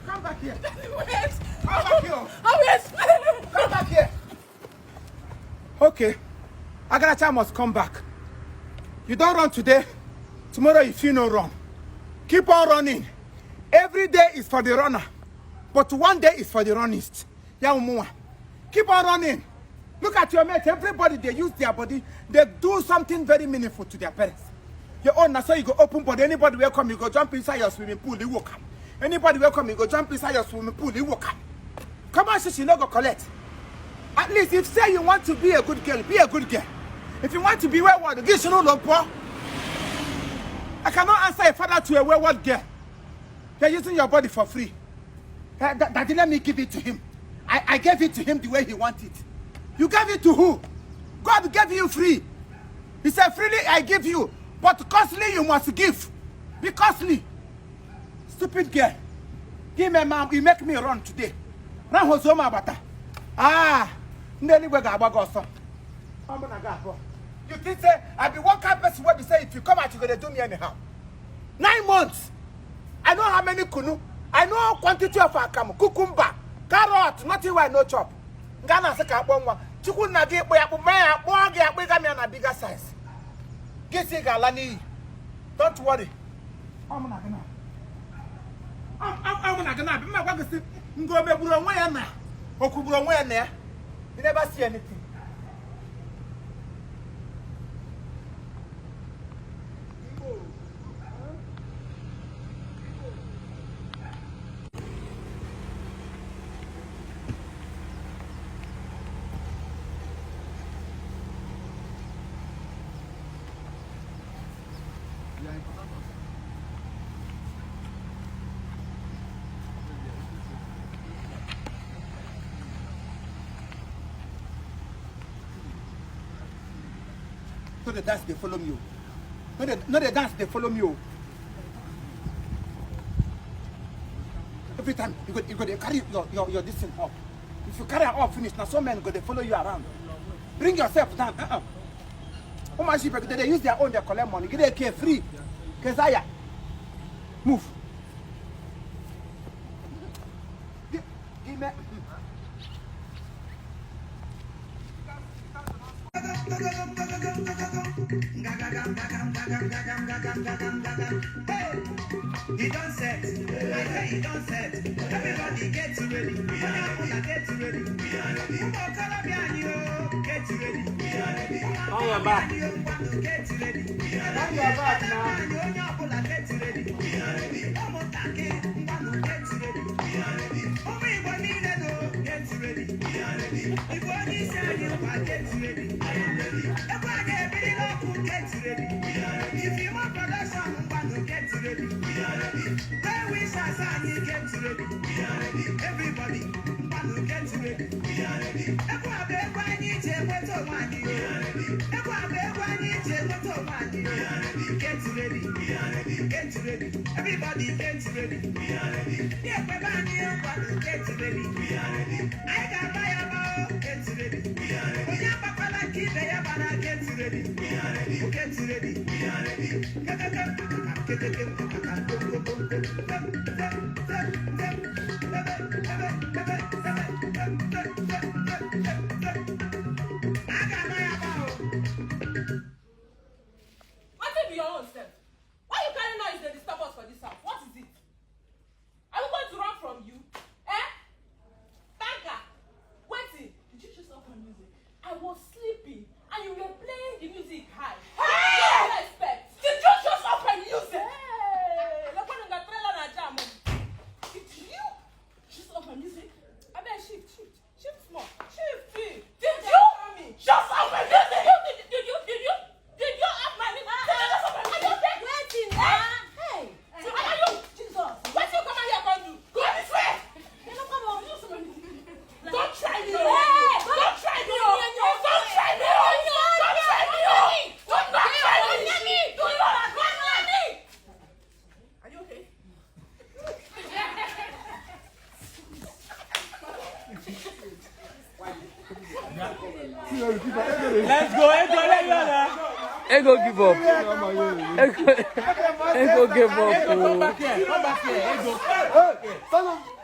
Come back here. Wait. Come back here. I will explain. Come back here. Okay. Agaracha must come back. You don't run today. Tomorrow you feel no run. Keep on running. Every day is for the runner. But one day is for the runnist. Keep on running. Look at your mates. Everybody, they use their body. They do something very meaningful to their parents. Your own, so you go open, but anybody welcome, you go jump inside your swimming pool, you walk up. Anybody welcome, you go jump inside your swimming pool, you walk up. Come on, she no go collect. At least if say you want to be a good girl, be a good girl. If you want to be wayward, give you no lumpo. I cannot answer a father to a wayward girl. They're using your body for free. Daddy, let me give it to him. I gave it to him the way he wanted it. You gave it to who? God gave you free. He said, freely I give you, but costly you must give. Be costly. Stupid girl. Give me mom, you make me run today. Run hosoma bata. Ah, nearly we got bagoso. You think say I be one kind of person where they say if you come out you're gonna do me anyhow. 9 months. I know how many kunu. I know quantity of akamu, cucumber, carrot, nothing why no chop. Ghana say kabonwa. Chukwu na gi boya boya boya boya me na bigger size. Get say galani. Don't worry. I'm not gonna be my work is go be buru onwe ya na. Okuburu onwe ya na ya. You never see anything. No the dance they follow me. No the dance they follow me. Every time you go to carry your this thing up. If you carry it up finish, now some men go they follow you around. Bring yourself down. How much people they use their own, they collect money. Get a care free. Kezaya. Move. Give me. Hey, he done set. I say he done set. Everybody get ready. We are ready. Get ready. We are ready. You go Caribbean, you get ready. We are ready. On your back. Get ready. We are ready. On your back now. You get ready. We are ready. Almost again. Get ready. We are ready. Get ready. We are ready. If one is saying you get ready. I am ready. Get ready. We are ready. If you want production, get ready. We are ready. When we start, get ready. We are ready. Everybody, get ready. We are ready. Everybody needs a photo money. We are ready. Everybody needs a photo money. We are ready. Get ready. We are ready. Get ready. Everybody get ready. We are ready. Everybody get ready. We are ready. I got my about get ready. We are ready. We are get ready. We are ready. Get ready. We are ready. What be your own self? Why you carry noise and disturb us for this house? What is it? Are we going to run from you? Eh? Banker! Wait! Did you just off my music? I was sleeping and you were playing the music high. Hey! What do you expect? Did you just off my music? Hey! Look what in the trailer and jam. Did you just off my music? I better shift small. Shift. Did you? Just off my music! Did you off my music? Are you waiting? Hey! Are you? Jesus! What you come out here and do? Go this way! Don't try me! Don't try me! Don't try me! Don't try me! Do not try me! Are you okay? Let's go, let go. Ego give up. Ego give up. Come back here. Ego.